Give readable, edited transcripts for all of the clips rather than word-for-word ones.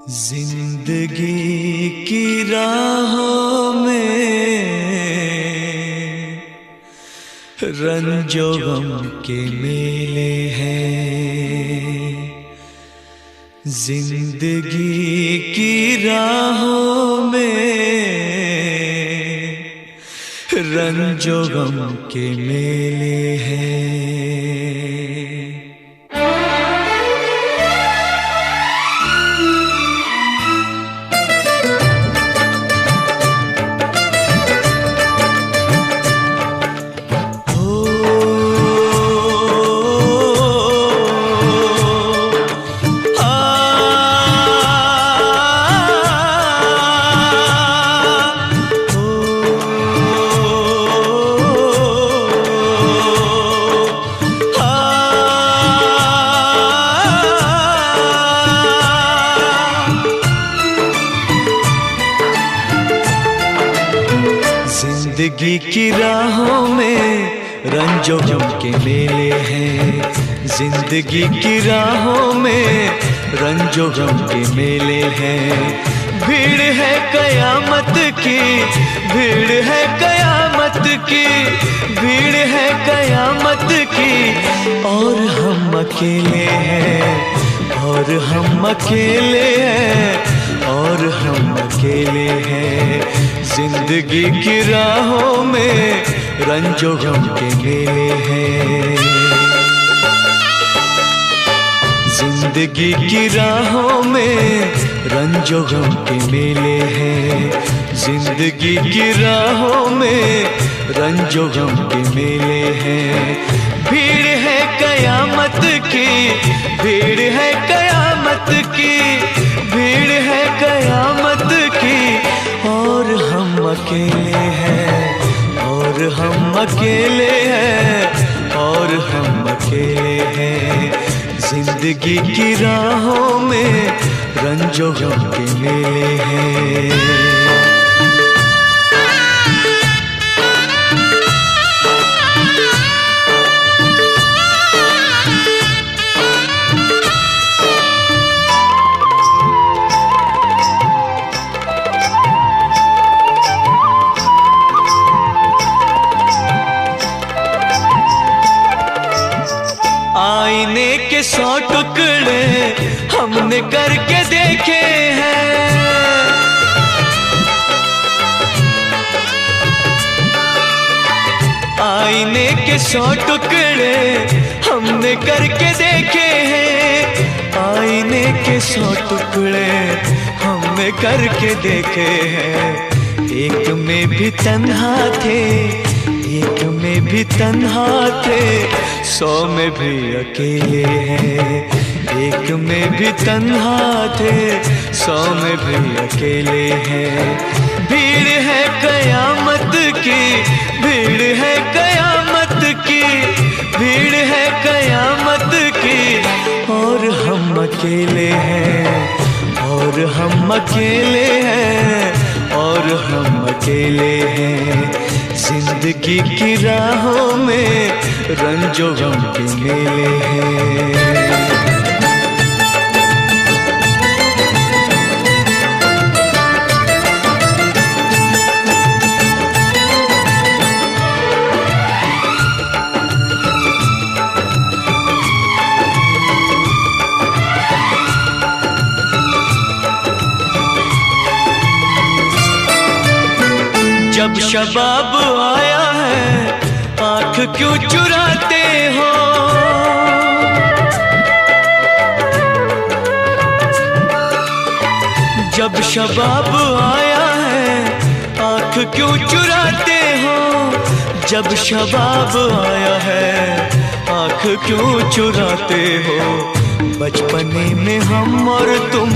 जिंदगी की राहों में रंजो गम के मेले हैं। जिंदगी की राहों में रंजो गम के मेले हैं। जिंदगी की राहों में रंजो गम के मेले हैं। जिंदगी की राहों में रंजो गम के मेले हैं। भीड़ है कयामत की, भीड़ है कयामत की, भीड़ है कयामत की। और हम अकेले हैं, और हम अकेले हैं, और हम अकेले हैं। जिंदगी की राहों में रंजो गम के मेले हैं। जिंदगी की राहों में रंजो गम के मेले हैं। जिंदगी की राहों में रंजो गम के मेले हैं। भीड़ है कयामत की, भीड़ है कयामत की, भीड़ है कयामत की। और हम अकेले हैं, और हम अकेले हैं, और हम अकेले हैं। जिंदगी की राहों में रंजो गम के मेले हैं। आईने के 100 टुकड़े हमने करके देखे हैं। आईने के 100 टुकड़े हमने करके देखे हैं। आईने के 100 टुकड़े हमने करके देखे हैं। एक में भी तन्हा थे, एक में भी तन्हा थे, 100 में भी अकेले हैं। एक में भी तन्हा थे, 100 में भी अकेले हैं। भीड़ है कयामत की, भीड़ है कयामत की, भीड़ है कयामत की। और हम अकेले हैं, और हम अकेले हैं, और हम अकेले हैं। जिंदगी की राहों में रंजो गम के मेले हैं। जब शबाब आया है आँख क्यों चुराते हो। जब शबाब आया है आँख क्यों चुराते हो। जब शबाब आया है आँख क्यों चुराते हो। बचपने में हम और तुम,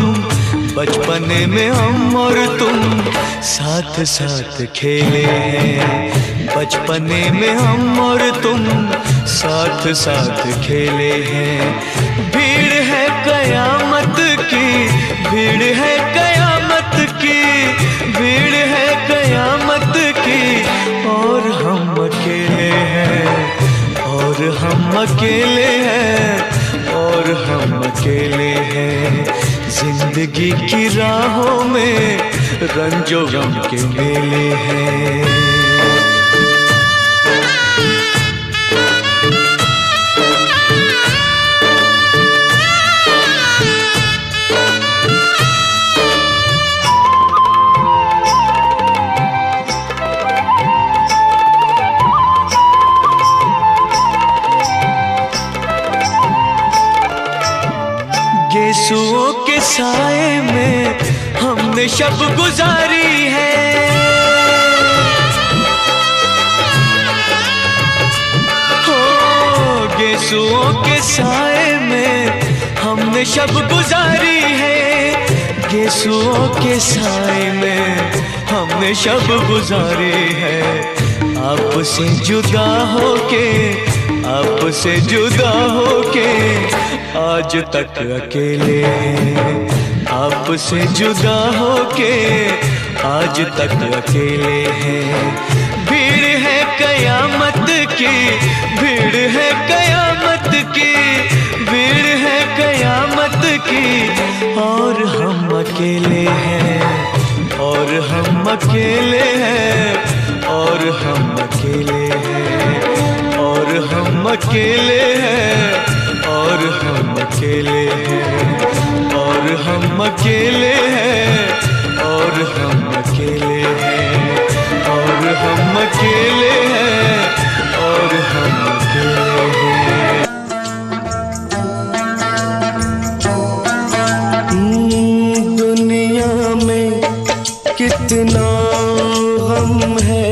बचपने में हम और तुम साथ साथ खेले हैं। बचपने में हम और तुम साथ साथ खेले हैं। भीड़ है कयामत की, भीड़ है कयामत की, भीड़ है कयामत की। और हम अकेले हैं, और हम अकेले हैं, और हम अकेले हैं। जिंदगी की राहों में रंजो गम के मेले हैं। गेसुओं के साए में हमने शब गुजारी है, हो गेसुओं के साए में हमने शब गुजारी है। गेसुओं के साए में हमने शब गुजारी है। आपसे जुदा होके, आपसे जुदा होके आज तक अकेले हैं। आपसे जुदा होके आज तक अकेले हैं। भीड़ है कयामत की, भीड़ है कयामत की, भीड़ है कयामत की, और हम अकेले हैं, और हम अकेले हैं, और हम अकेले हैं, और हम अकेले हैं, और हम अकेले हैं, और हम अकेले हैं, और हम अकेले हैं, और हम अकेले हैं, और हम अकेले हैं। दुनिया में कितना गम है,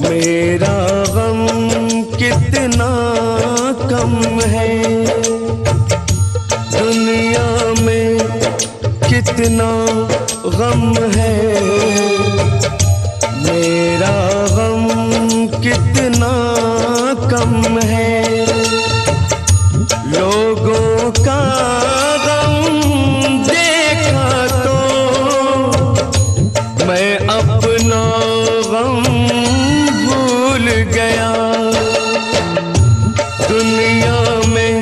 मेरा गम कितना कम है। दुनिया में कितना गम है, मेरा गम कितना कम है। लोगों का गम देखा तो मैं अपना गम भूल गया। दुनिया में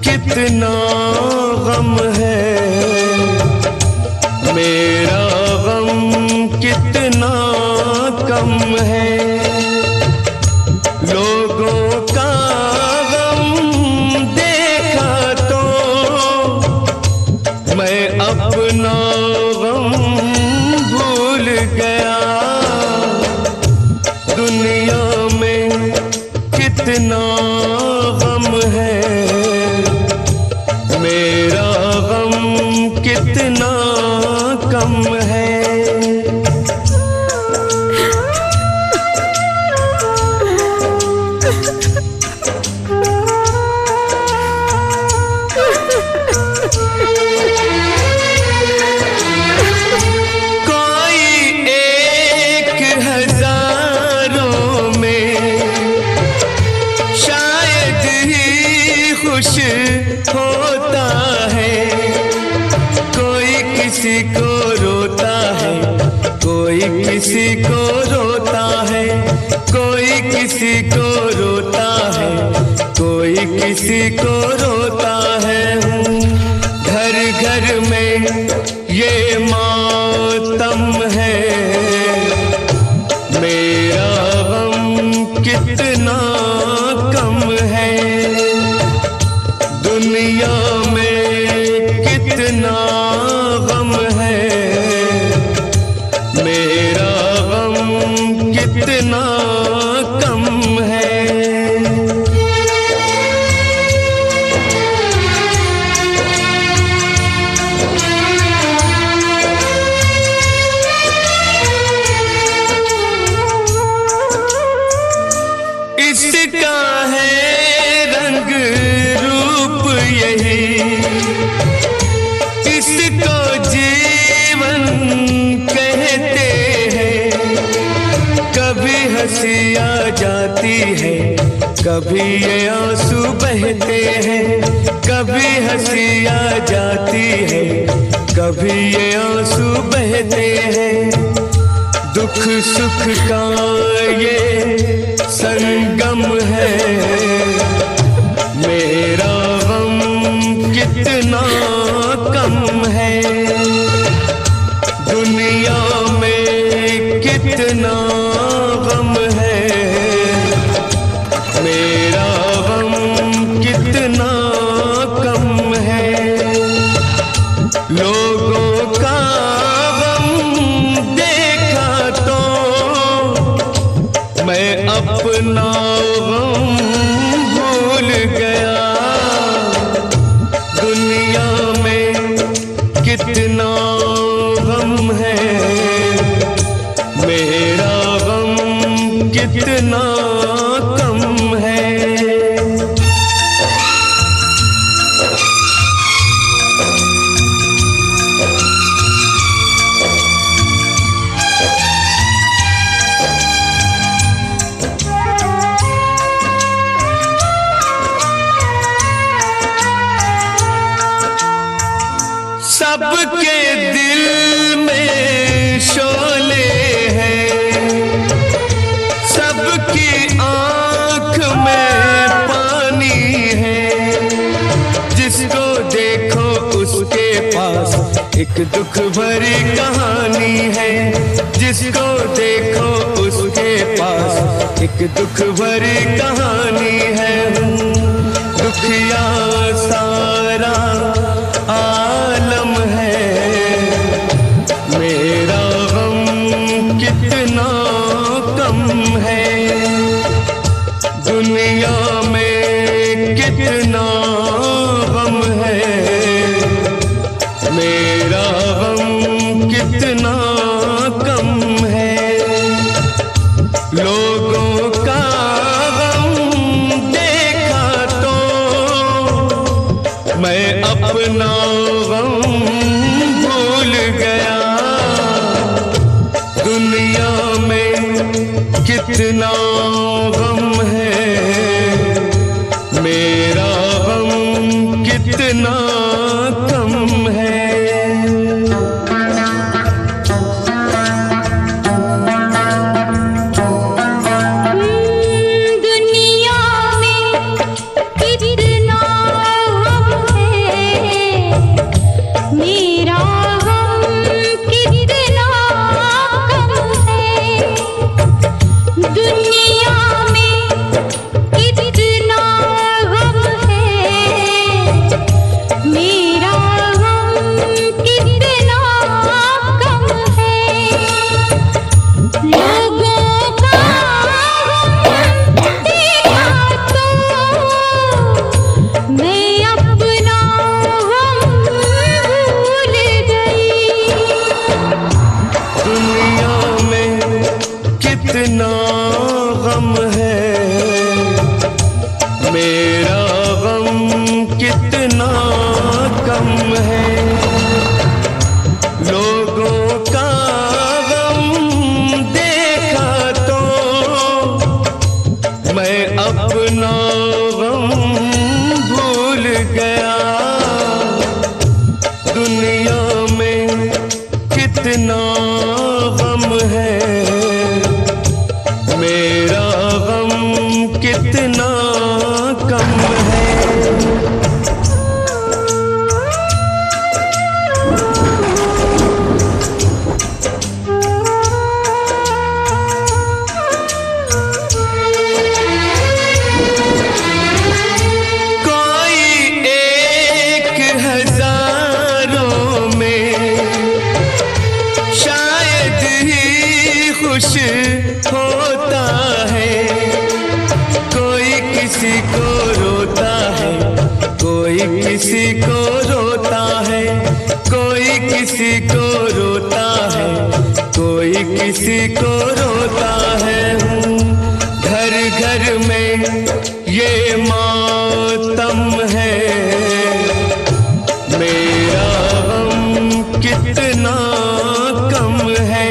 कितना गम है, मेरा गम कितना कम है। लोगों का गम देखा तो मैं अपना गम भूल गया। दुनिया में कितना गम है, मेरा गम कितना कम है। होता है कोई किसी को रोता है, कोई किसी को रोता है, कोई किसी को रोता है, कोई किसी को रोता है। घर घर में ये मातम है, मेरा गम कितना कम है। दुनिया में कितना गम है, मेरा गम कितना कम है। इसका है रंग रूप यही, इसको जीवन कहते हैं। कभी हंसी आ जाती है, कभी ये आंसू बहते हैं। कभी हंसी आ जाती है, कभी ये आंसू बहते हैं। दुख सुख का ये संगम है, मेरा गम कितना कितना गम है, मेरा गम कितना कम है। लोगों का गम देखा तो मैं अपना गम भूल गया। दुनिया में कितना गम है, मेरा गम कितना कम है। सबके दिल में शोले हैं, सबकी आँख में पानी है। जिसको देखो उसके पास एक दुख भरी कहानी है, जिसको देखो उसके पास एक दुख भरी कहानी है। दुखिया सारा आलम है, मेरा गम कितना कम है। दुनिया में कितना गम है, मेरा गम कितना कम है। लोगों का गम देखा तो मैं अपना गम भूल गया। दुनिया में कितना गम है, मेरा गम कितना कम है। कितना गम है, मेरा गम कितना कम है। लोगों का गम देखा तो मैं अपना गम भूल गया। दुनिया में कितना गम है, मेरा गम कितना कम है। कोई एक हजारों में शायद ही खुश होता है। कोई किसी को रोता है, कोई किसी को रोता है, कोई किसी को रोता है, कोई किसी को रोता है। घर घर में ये मातम है, मेरा गम कितना कम है।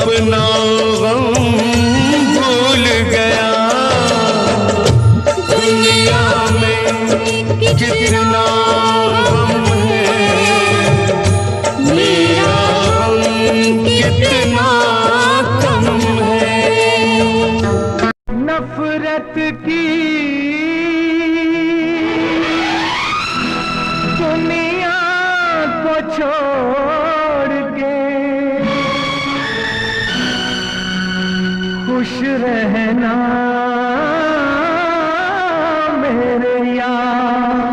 अपना गम भूल गया। दुनिया में कितना गम है, मेरा गम कितना कम है। नफरत की दुनिया को छोड़ के खुश रहना मेरे यार।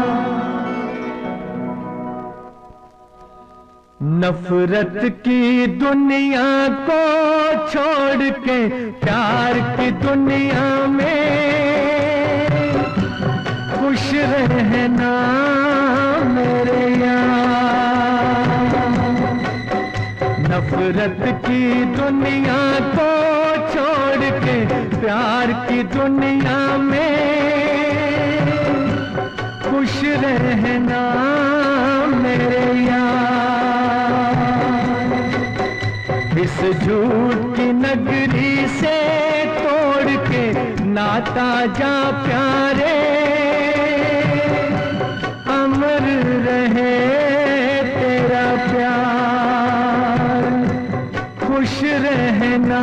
नफरत की दुनिया को छोड़ के प्यार की दुनिया में खुश रहना मेरे यार। नफरत की दुनिया को छोड़ के प्यार की दुनिया में खुश रहना मेरे यार। इस झूठ की नगरी से तोड़ के नाता जा प्यारे, अमर रहे तेरा प्यार। खुश रहना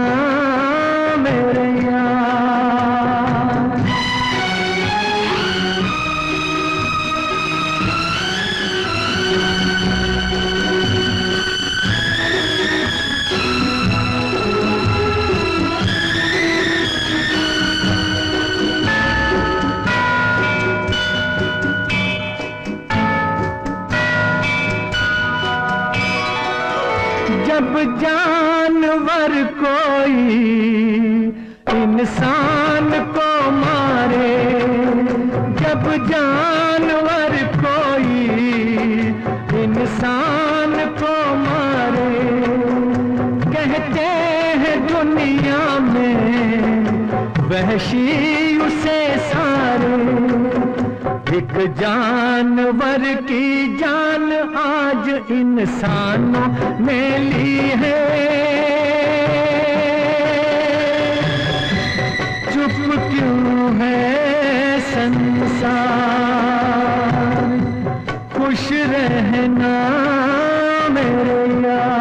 मेरे यार। जब जानवर कोई इंसान को मारे, जब जानवर कोई इंसान को मारे, कहते हैं दुनिया में वहशी उसे सारे। एक जानवर की जान आज इंसानों ने ली है, चुप क्यों है संसार। खुश रहना मेरे यार।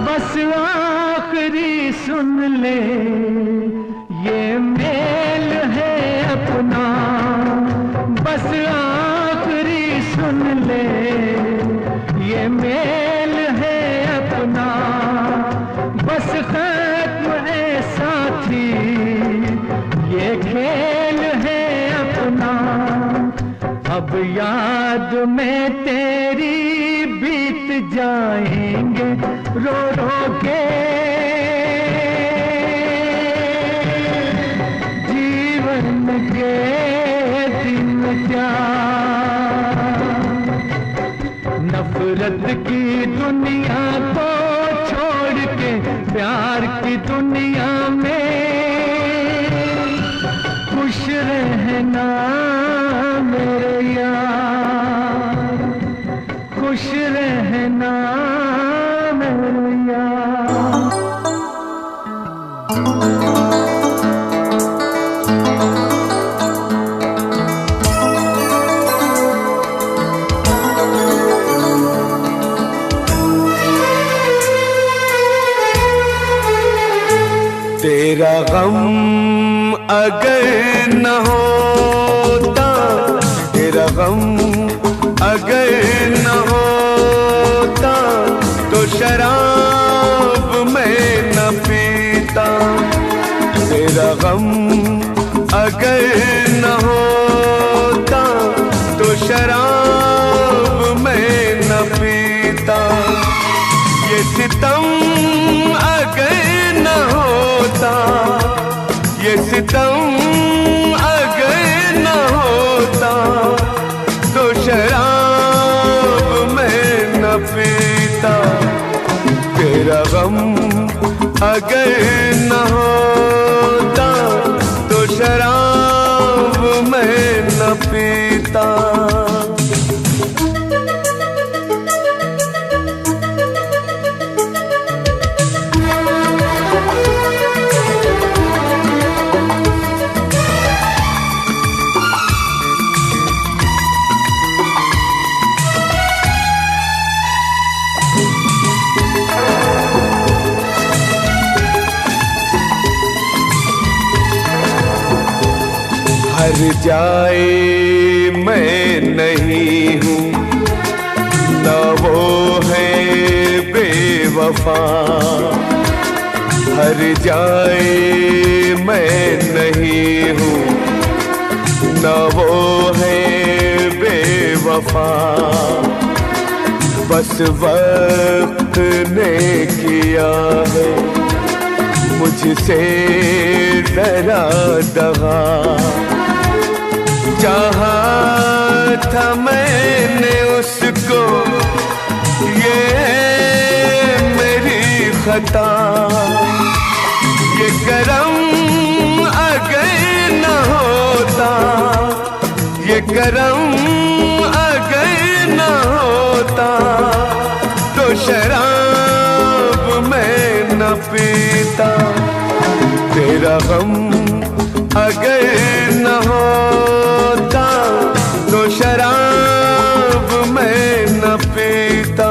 बस आखिरी सुन ले ये मेल है अपना, बस आखिरी सुन ले ये मेल है अपना। बस खत्म है साथी ये खेल है अपना। अब याद में तेरी बीत जाएंगे रो रो के, जीवन के दिन क्या। नफरत की दुनिया को छोड़ के प्यार की दुनिया में खुश रहना मेरे यार। खुश रहना मेरे यार। तेरा गम अगर न होता, तेरा गम अगर न होता तो शराब मैं न पीता। तेरा गम अगर न होता तो शराब मैं न पीता। पीता। ये सितम अगर न होता, ये सितम अगर न होता, तो शराब मैं न पीता। तेरा गम अगर न होता, तो शराब मैं न पीता। हर जाए मैं नहीं हूँ, न वो है बेवफा। हर जाए मैं नहीं हूँ, न वो है बेवफा। बस वक्त ने किया है मुझसे डरा दगा। चाहा था मैंने उसको, ये मेरी खता। ये करम अगर न होता, ये करम अगर न होता, तो शराब मैं न पीता। तेरा गम अगर न होता, तो शराब मैं न पीता।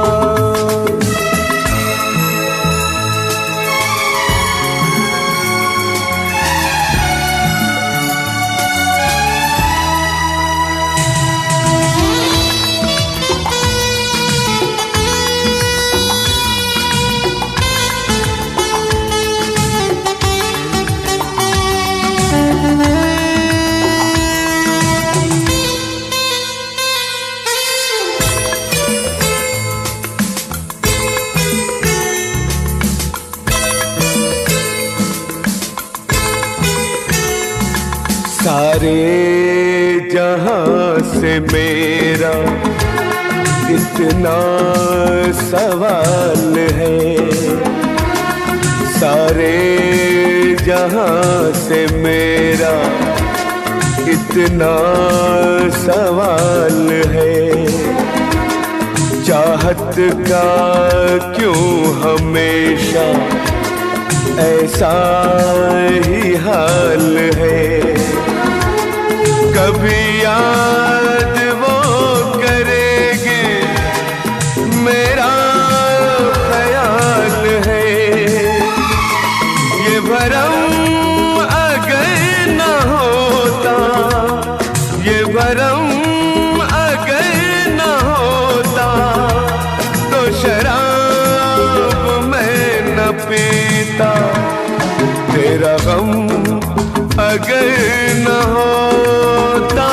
सारे जहां से मेरा इतना सवाल है। सारे जहां से मेरा इतना सवाल है। चाहत का क्यों हमेशा ऐसा ही हाल है। कभी याद वो करेंगे मेरा ख्याल है। ये भरम अगर न होता, ये भरम अगर न होता, तो शराब मैं न पीता। तेरा गम अगर न होता,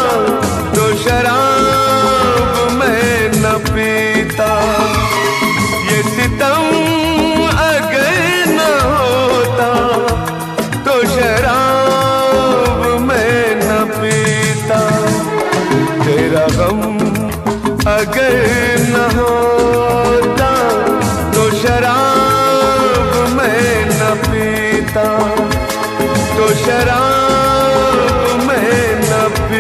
तो शराब मैं न पीता। ये सितम अगर न होता, तो शराब मैं न पीता। तेरा गम अगर न होता, तो शराब मैं न पीता। तो शराब मैं न पीता।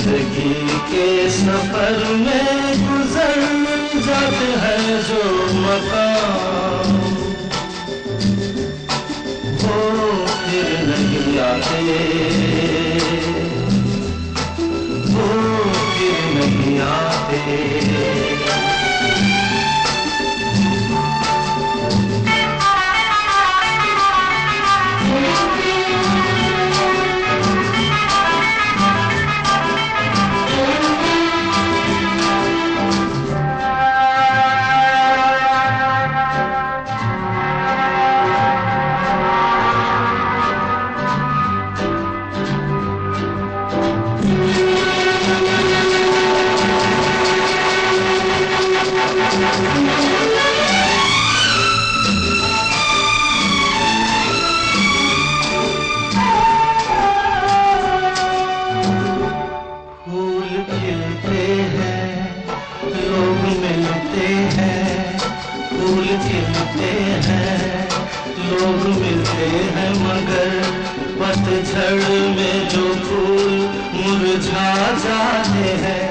जिंदगी के सफर में गुजर जाते हैं जो मकाम, वो फिर नहीं आते, वो फिर नहीं आते। लोग मिलते हैं मगर पतझड़ में जो फूल मुरझा जाते हैं,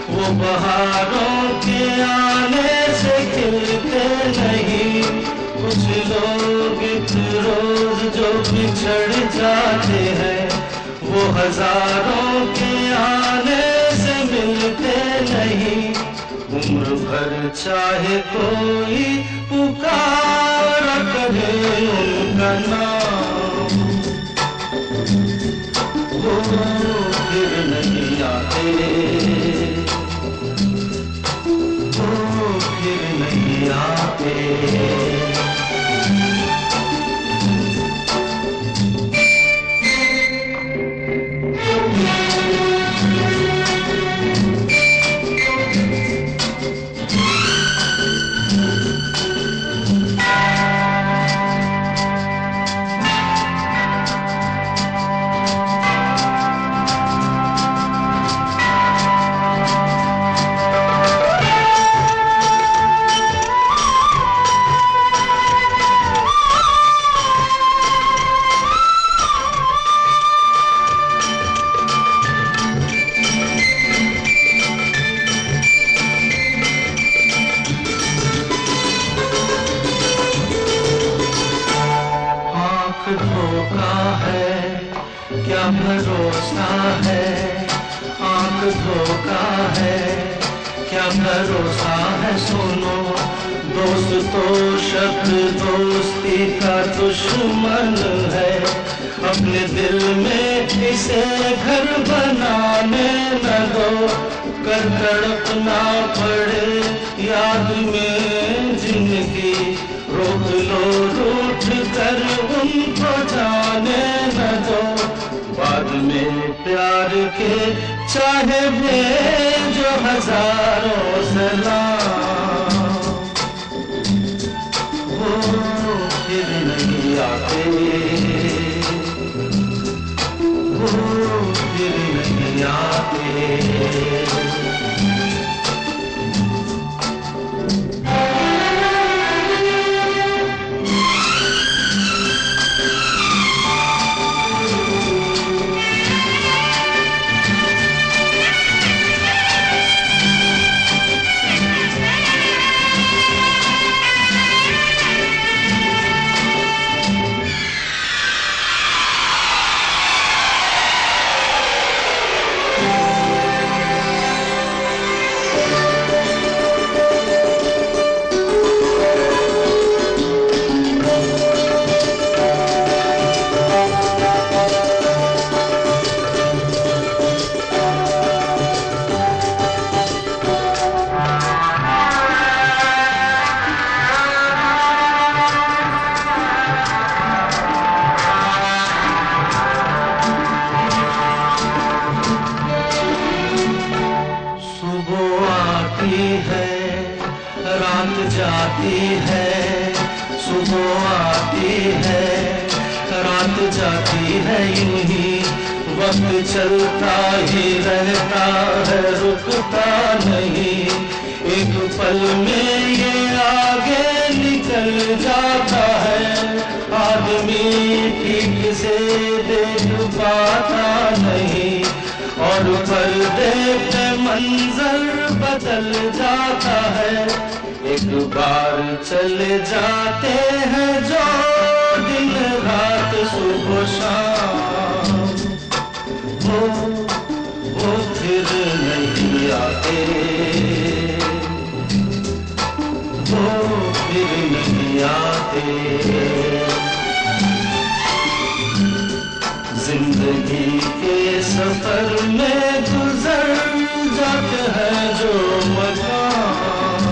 वो बहारों के आने से खिलते नहीं। कुछ लोग एक रोज जो बिछड़ जाते हैं, वो हजारों के आने से मिलते नहीं। उम्र भर चाहे कोई पुकारा करे उनका नाम, वो फिर नहीं आते, वो फिर नहीं आते। धोखा है क्या भरोसा है, आंख धोखा है क्या भरोसा है। सुनो दोस्त तो शब्द दोस्ती का दुश्मन है, अपने दिल में इसे घर बनाने न दो। कर तड़पना पड़े याद में जिंदगी, रोक लो रूठ कर उनको जाने न दो। बाद में प्यार के चाहे भेजो हजारों सलाम, वो फिर नहीं आते, वो फिर नहीं आते। रात जाती है, सुबह आती है, रात जाती है, यूं ही वक्त चलता ही रहता है, रुकता नहीं। एक पल में ये आगे निकल जाता है, आदमी ठीक से देख पाता नहीं। और पर्दे पे मंजर बदल जाता है। एक बार चले जाते हैं जो दिन रात सुबह शाम, वो फिर नहीं आते, वो फिर नहीं आते। जिंदगी के सफर में गुजर जाते हैं जो मकाम,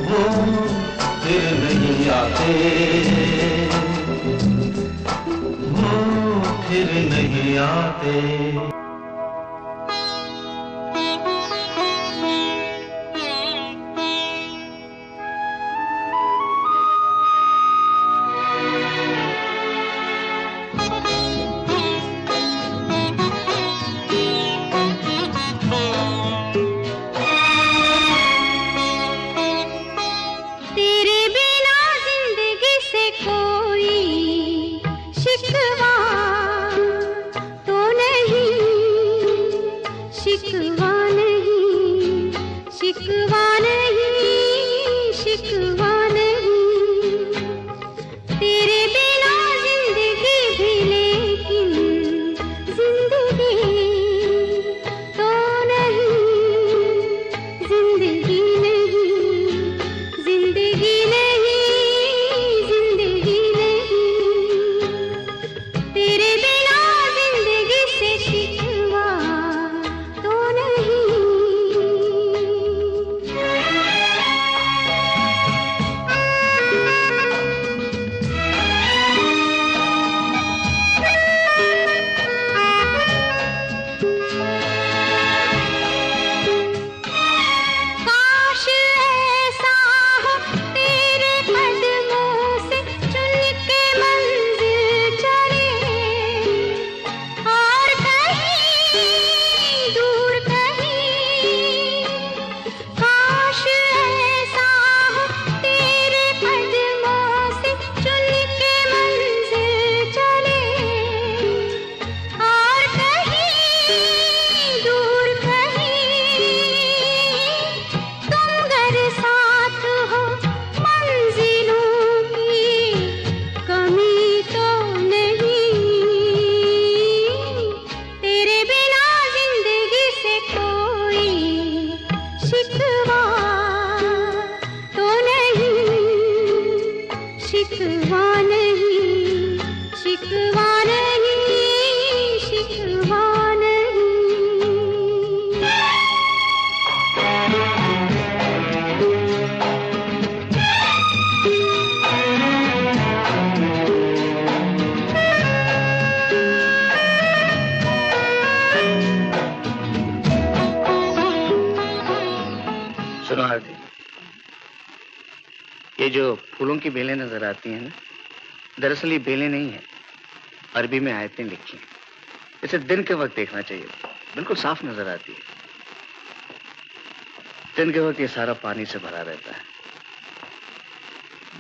वो फिर नहीं आते, वो फिर नहीं आते। ये जो फूलों की बेलें नजर आती हैं ना, दरअसल ये बेलें नहीं है, अरबी में आयतें लिखी हैं। इसे दिन के वक्त देखना चाहिए, बिल्कुल साफ नजर आती है। दिन के वक्त ये सारा पानी से भरा रहता है।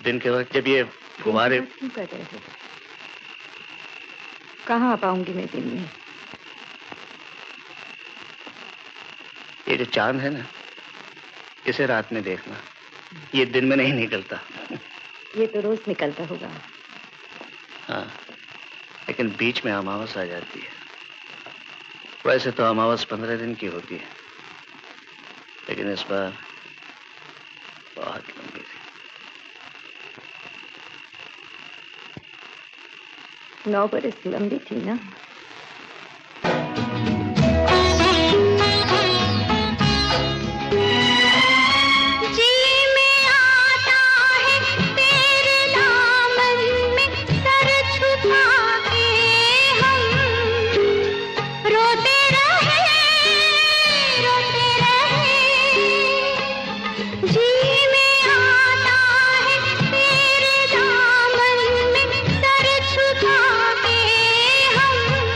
दिन के वक्त जब ये फुहारे कहाँ आ पाऊंगी मैं दिन में? ये जो चांद है ना, इसे रात में देखना, ये दिन में नहीं निकलता। ये तो रोज निकलता होगा। हाँ, लेकिन बीच में अमावस आ जाती है। वैसे तो अमावस 15 दिन की होती है, लेकिन इस बार बहुत लंबी थी। 9 बरस लंबी थी ना। हम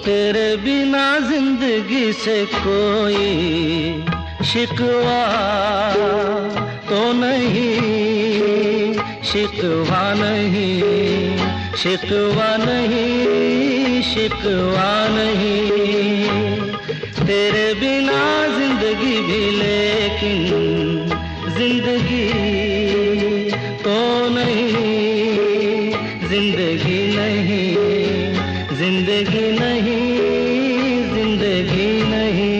तेरे बिना जिंदगी से कोई शिकवा तो नहीं, शिकवा नहीं, शिकवा नहीं, शिकवा नहीं। तेरे बिना जिंदगी भी लेकिन जिंदगी तो नहीं, जिंदगी नहीं, जिंदगी नहीं, जिंदगी नहीं।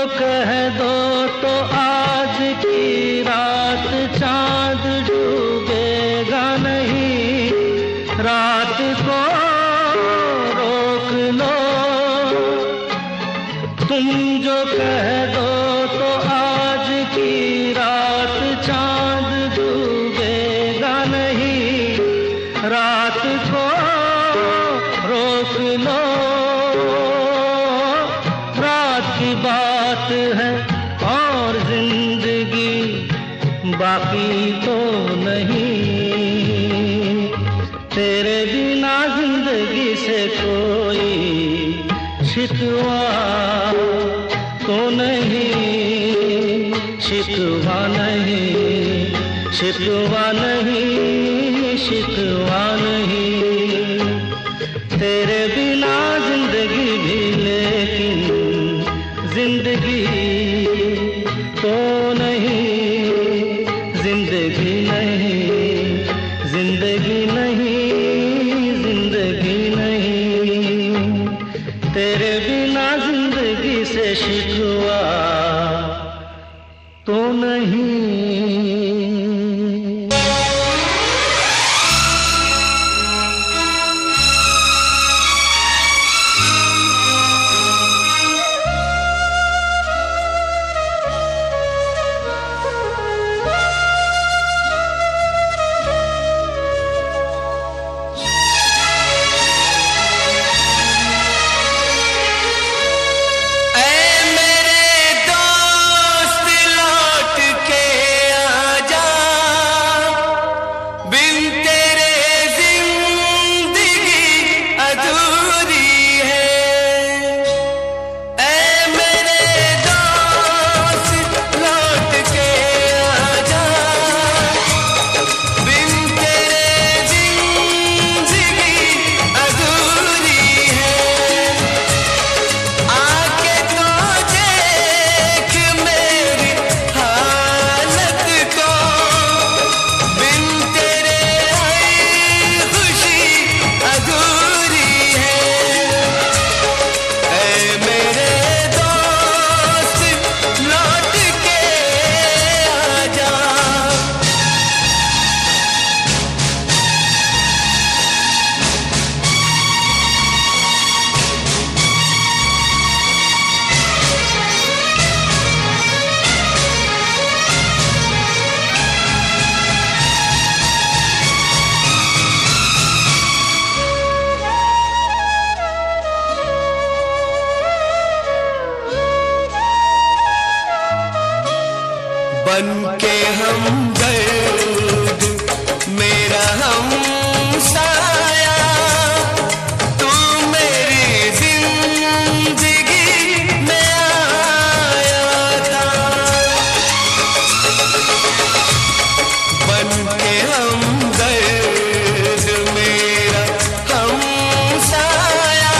कह दो तो आज की रात चांद डूबेगा नहीं, रात को रोक लो। तुम जो कह दो तो आज की रात चांद डूबेगा नहीं, रात को रोक लो। रात की बात है और जिंदगी बाकी तो नहीं। तेरे बिना जिंदगी से कोई शिकवा तो नहीं, शिकवा नहीं, शिकवा नहीं, शिकवा नहीं। तेरे बिना जिंदगी भी लेकिन जिंदगी तो नहीं, जिंदगी नहीं, जिंदगी नहीं, जिंदगी नहीं। तेरे बिना जिंदगी से शिकवा तो नहीं। बन के हम दर्द मेरा हम साया, तू मेरी जिंदगी में आया था। बन के हम दर्द मेरा हम साया,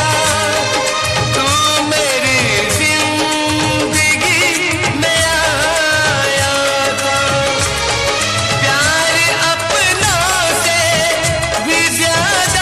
तू मेरी जिंदगी में आया था। प्यार अपनों से भी ज्यादा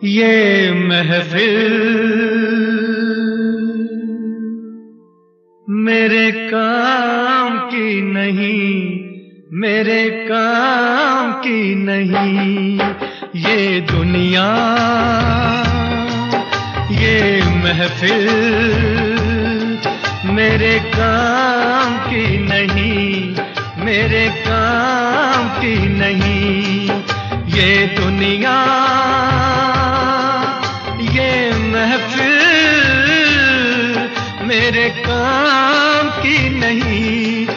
ये महफिल मेरे काम की नहीं, मेरे काम की नहीं। ये दुनिया, ये महफिल मेरे काम की नहीं, मेरे काम की नहीं। ये दुनिया, ये महफिल मेरे काम की नहीं,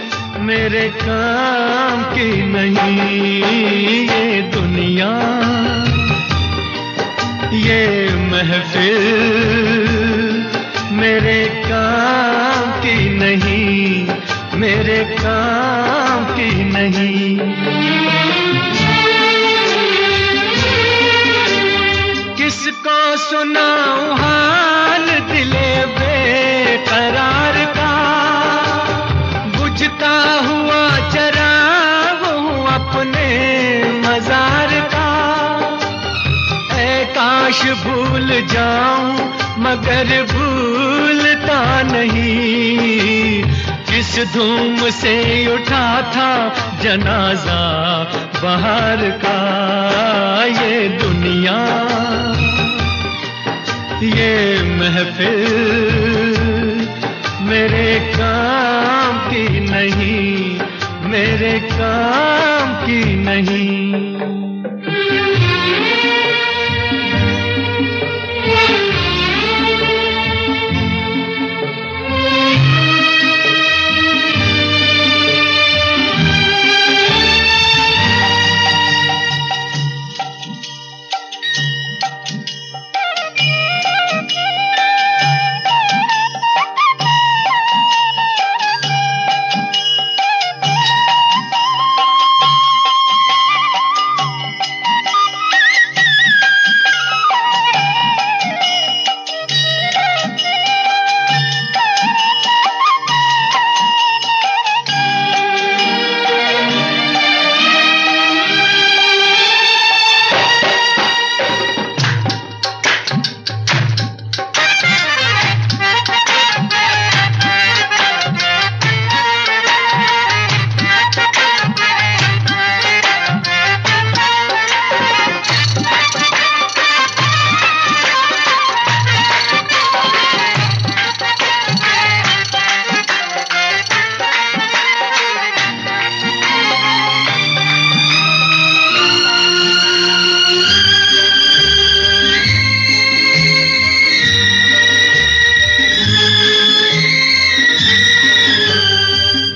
मेरे काम की नहीं। ये दुनिया, ये महफिल मेरे काम की नहीं, मेरे काम की नहीं। किसको सुनाऊं हाल दिले बेकरार का, बुझता हुआ चराग हूँ अपने मजार का। ऐ काश भूल जाऊं मगर भूलता नहीं, किस धूम से उठा था जनाजा बाहर का। ये दुनिया, ये महफिल मेरे काम की नहीं, मेरे काम की नहीं।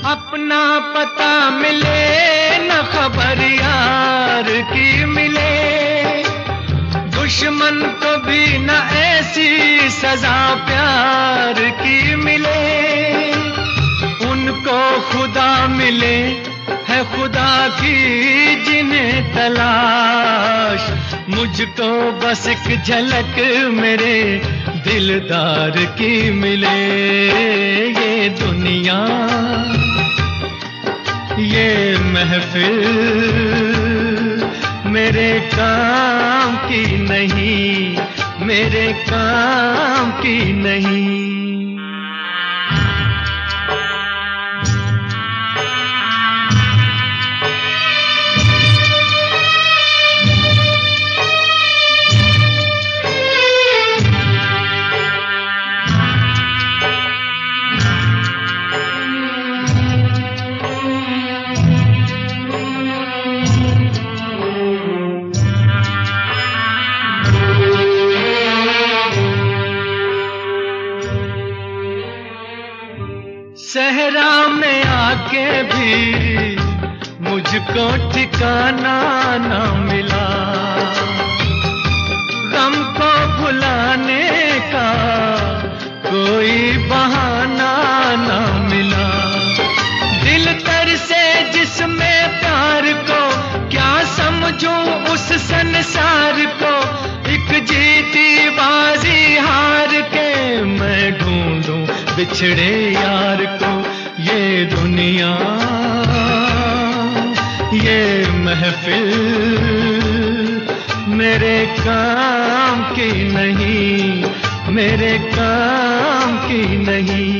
अपना पता मिले न खबर यार की मिले, दुश्मन को भी न ऐसी सजा प्यार की मिले। उनको खुदा मिले है खुदा की जिन्हें तलाश, मुझको बस एक झलक मेरे दिलदार की मिले। ये दुनिया, ये महफिल मेरे काम की नहीं, मेरे काम की नहीं। सहरा में आके भी मुझको ठिकाना न मिला, गम को भुलाने का कोई बहाना न मिला। दिल तर से जिसमें प्यार को क्या समझूं उस संसार को, एक जीती बाजी हार के मैं ढूंढूं बिछड़े यार को। ये दुनिया, ये महफिल मेरे काम की नहीं, मेरे काम की नहीं।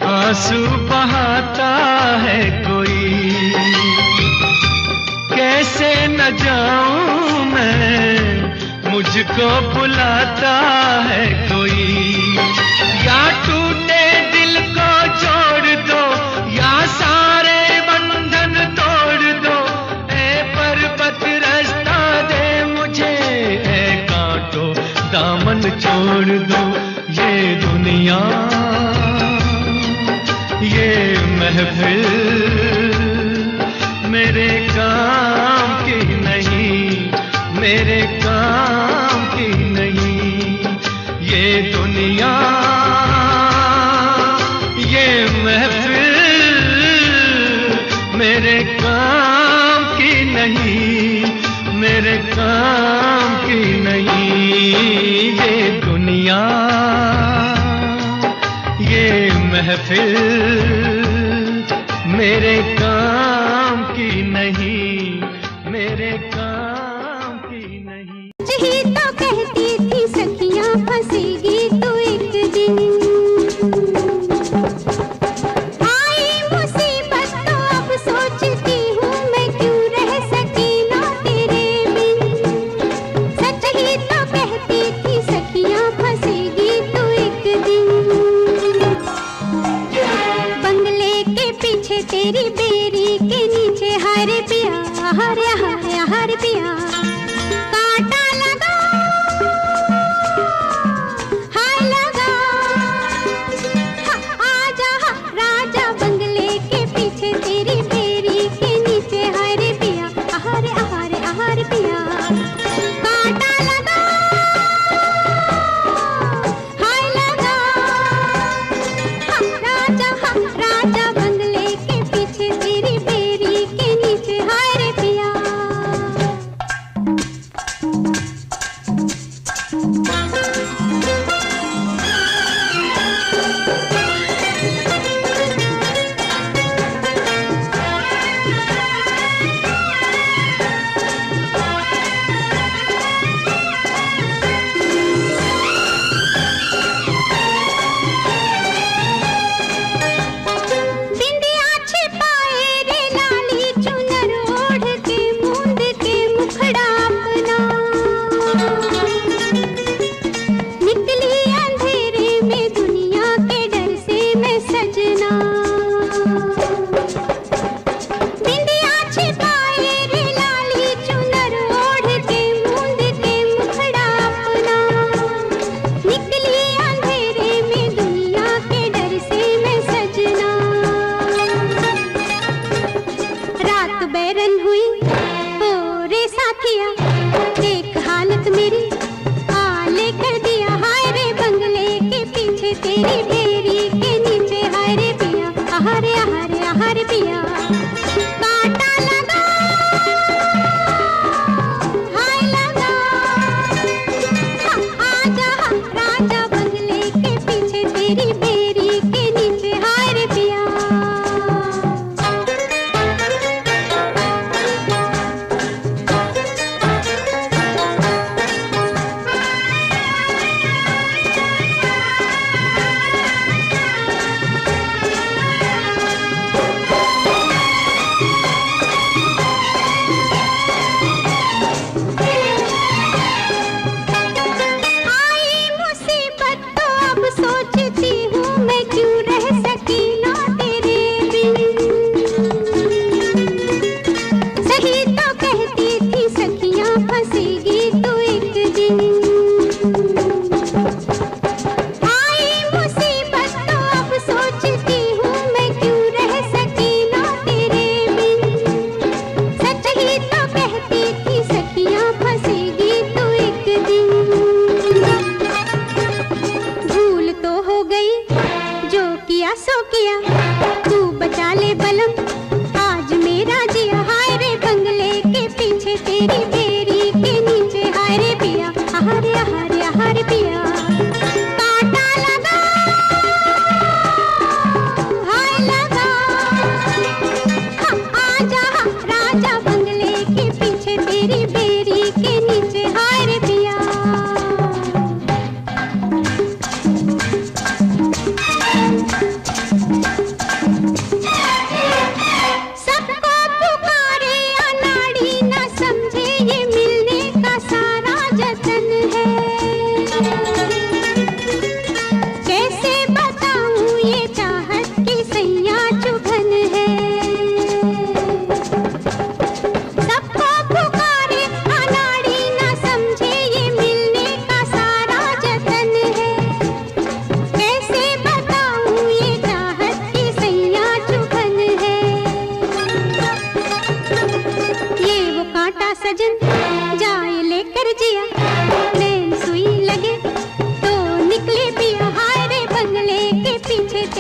आंसू बहाता है कोई, कैसे न जाऊं मैं, मुझको बुलाता है कोई। या टूटे दिल को जोड़ दो, या सारे बंधन तोड़ दो। ए पर्वत रास्ता दे मुझे, ए कांटो दामन छोड़ दो। ये दुनिया, ये महफिल मेरे काम की नहीं, मेरे काम की नहीं। ये दुनिया, ये महफिल मेरे काम की नहीं, मेरे काम की नहीं। ये दुनिया, ये महफिल मेरे काम की नहीं, मेरे काम की नहीं। यही तो कहती थी सखियां फंसेगी तो एक दिन, आई मुसीबत तो अब सोचती हूँ मैं क्यों रह सकी ना तेरे बिन। सच ही तो कहती थी सखियां फंसेगी तो एक दिन, बंगले के पीछे तेरी बेरी के नीचे हर पिया, हर हर पिया कांटा लगा,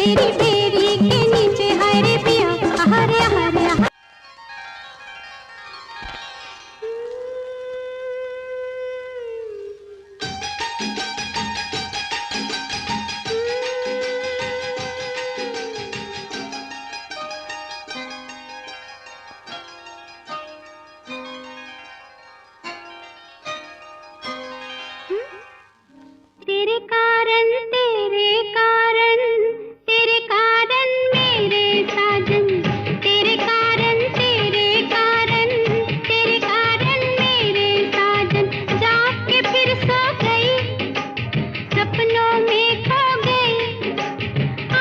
तेरी बेरी के नीचे हाय रे पिया हरे हरे तेरे कारण मेरे साजन तेरे कारण मेरे साजन जाके फिर सो गई सपनों में खो गई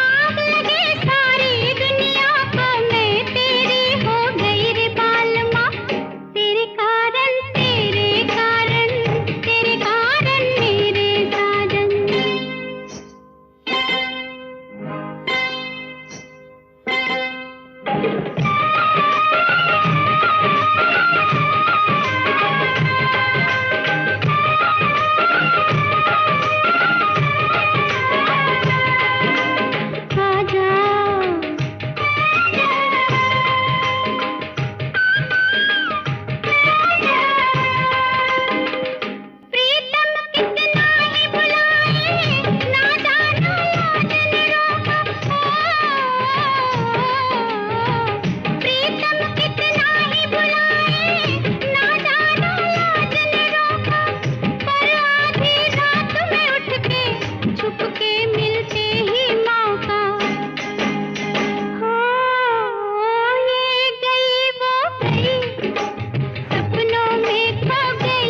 आग लगे सारी दुनिया को मैं तेरी हो गई रे बालमा तेरे कारण मेरे साजन आजा प्रीतम कितना ही बुलाए ना जानो याद न रोका प्रीतम कितना ही बुलाए ना जानो याद न रोका पर आधी रात में उठ के छुप के मिलते ही मौका हो ये गई वो गई सपनों में खो गई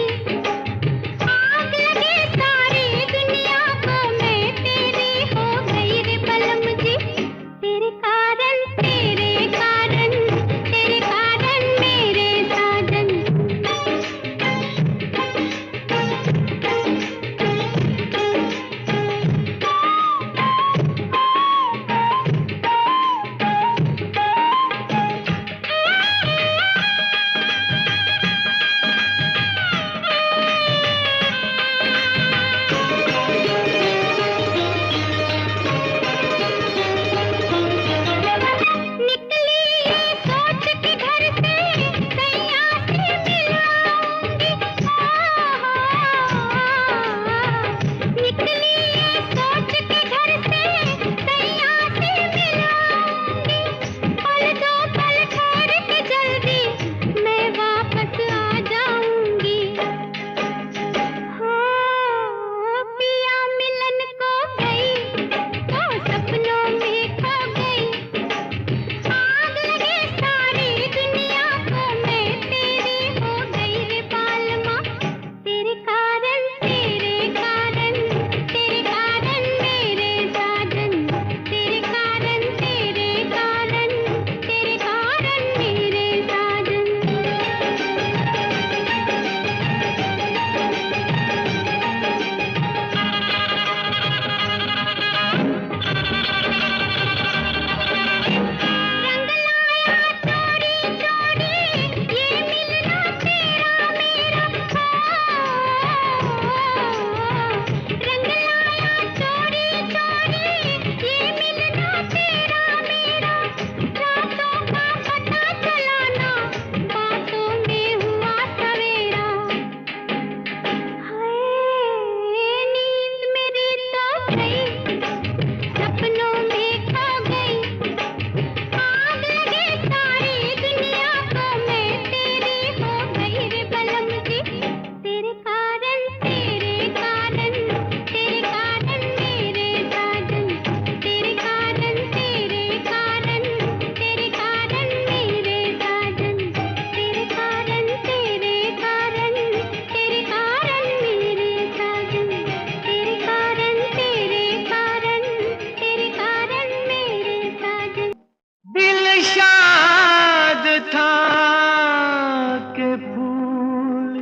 आग लगे सारी दुनिया को मैं तेरी हो गई रे बलम जी तेरे कारण मेरे साजन निकली ये सोच के घर से सैया से मिलाऊंगी निकली ये सोच के घर से सैया से मिलाऊंगी पल दो पल ठहर के जल्दी मैं वापस आ जाऊंगी हो पिया मिलन को गई तो सपनों में खो गई आग लगे सारी दुनिया को मैं तेरी हो गई रे बालमा तेरे कारण मेरे साजन तेरे कारण मेरे साजन रंग लाया चोरी चोरी ये मिलना तेरा मेरा रंग लाया चोरी चोरी ये मिलना तेरा मेरा रातों का पता चलाना बातों में हुआ सवेरा हाय नींद मेरी तो गई सपनों में खो गई आग लगे सारी दुनिया को मैं तेरी हो गई रे बलम जी तेरे कारण मेरे साजन तेरे कारण मेरे साजन तेरे कारण मेरे साजन तेरे कारण मेरे साजन दिल शाद था के फूल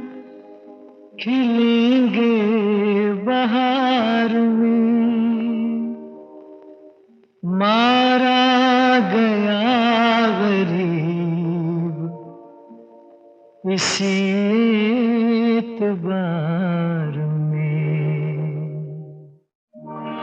खिलेंगे बहार में मारा गया गरीब इसी एतबार में। 啊。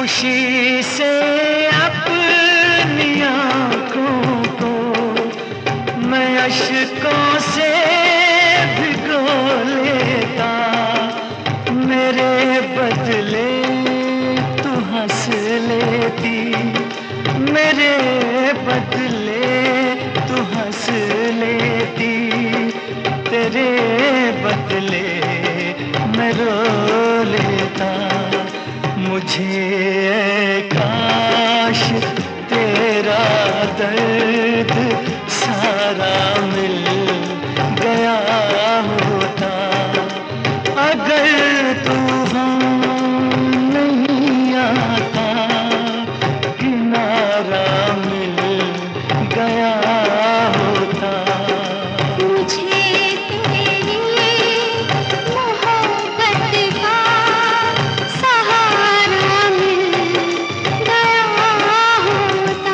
खुशी से अपनी आंखों को मैं अश्कों से भिगो लेता, मेरे बदले तू हंस लेती, मेरे बदले तू हंस लेती, तेरे बदले मैं रो लेता। मुझे काश तेरा दर्द सारा मिल गया होता, अगर तूफान नहीं आता किनारा मिल गया होता। मुझे तेरी मोहब्बत का सहारा मिल गया होता।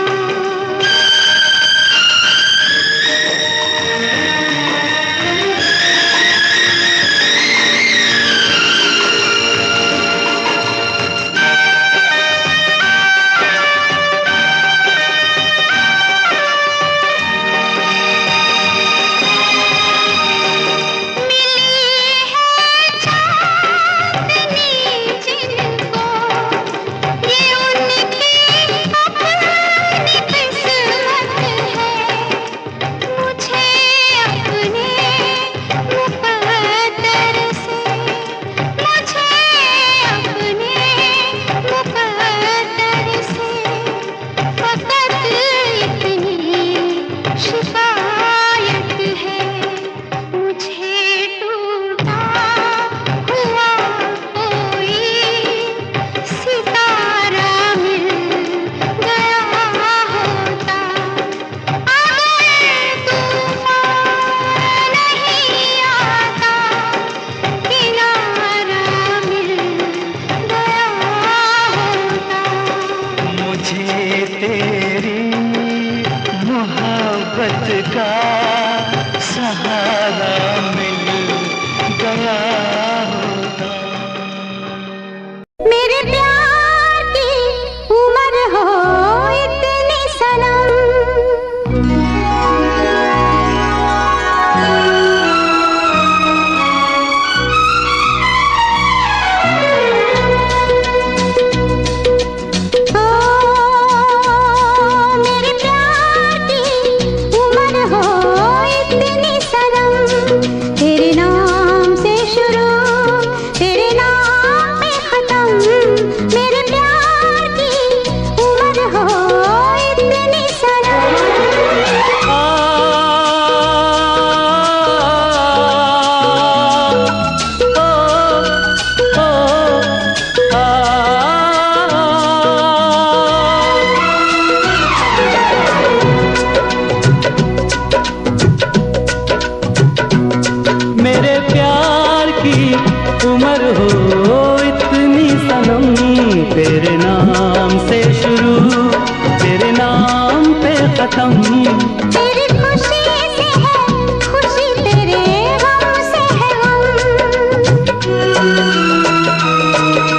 का सहारा मिल गया होता। मेरे प्यार की उम्र हो इतनी सनम, मेरे प्यार की उम्र हो इतनी सनम, तेरे नाम से शुरू तेरे नाम पे खत्म, मेरे प्यार की उम्र हो इतनी सनम। मेरे प्यार की उम्र हो इतनी सनम, तेरे नाम से शुरू तेरे नाम पे खत्म, तेरी खुशी से है खुशी, तेरे गम से है गम,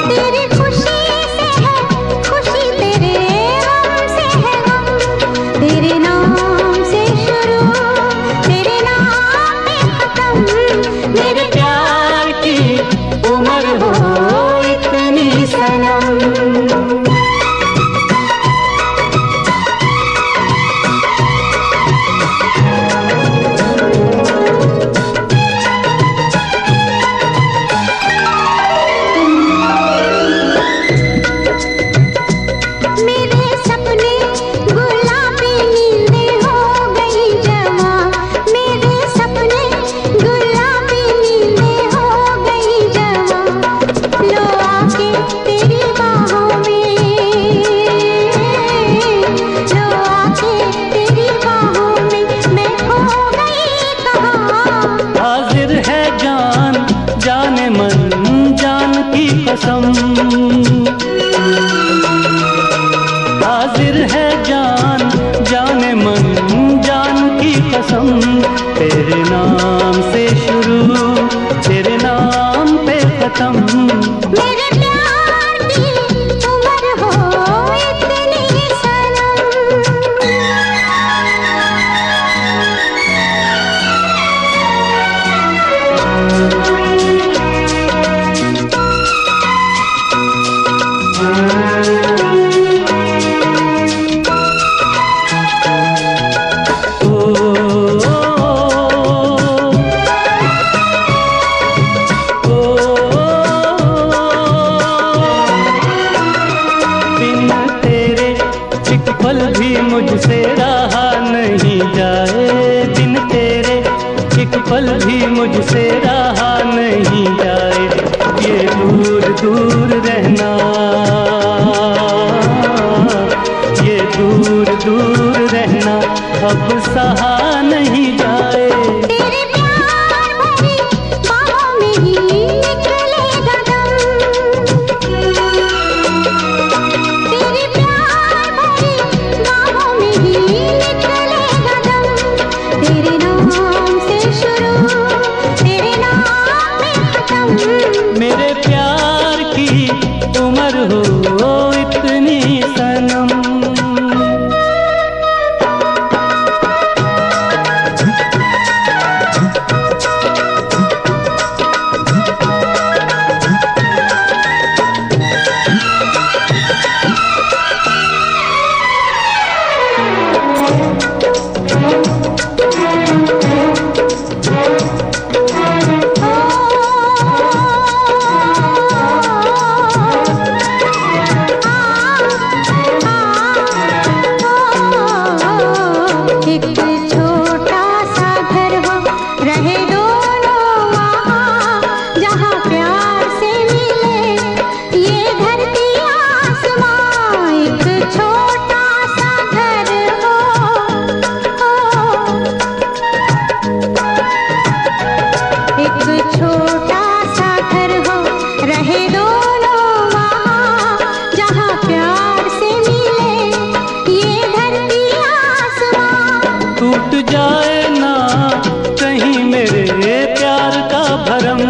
तेरी खुशी से है खुशी, तेरे गम से है गम, तेरे नाम से शुरू तेरे नाम पे खत्म, मेरे प्यार की उम्र हो इतनी सनम। पल भी मुझसे रहा नहीं जाए बिन तेरे, एक पल भी मुझसे रहा नहीं जाए। ये दूर दूर रहना, ये दूर दूर रहना अब सहा नहीं जाए। तेरे प्यार भरी बाहों में ही निकलेगा दम, तेरे प्यार भरी बाहों में ही निकलेगा दम। तेरे नाम से शुरू, तेरे नाम में खत्म। मेरे प्यार की उम्र हो इतनी सनम। एक छोटा सा घर हो, रहे दोनों वहाँ जहाँ प्यार से मिले ये धरती आसमां। एक छोटा सा घर हो, एक छोटा सा घर हो, रहे दोनों वहाँ जहाँ प्यार से मिले ये धरती आसमां। टूट जाए ना कहीं मेरे प्यार का भरम,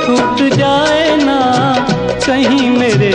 टूट जाए ना कहीं मेरे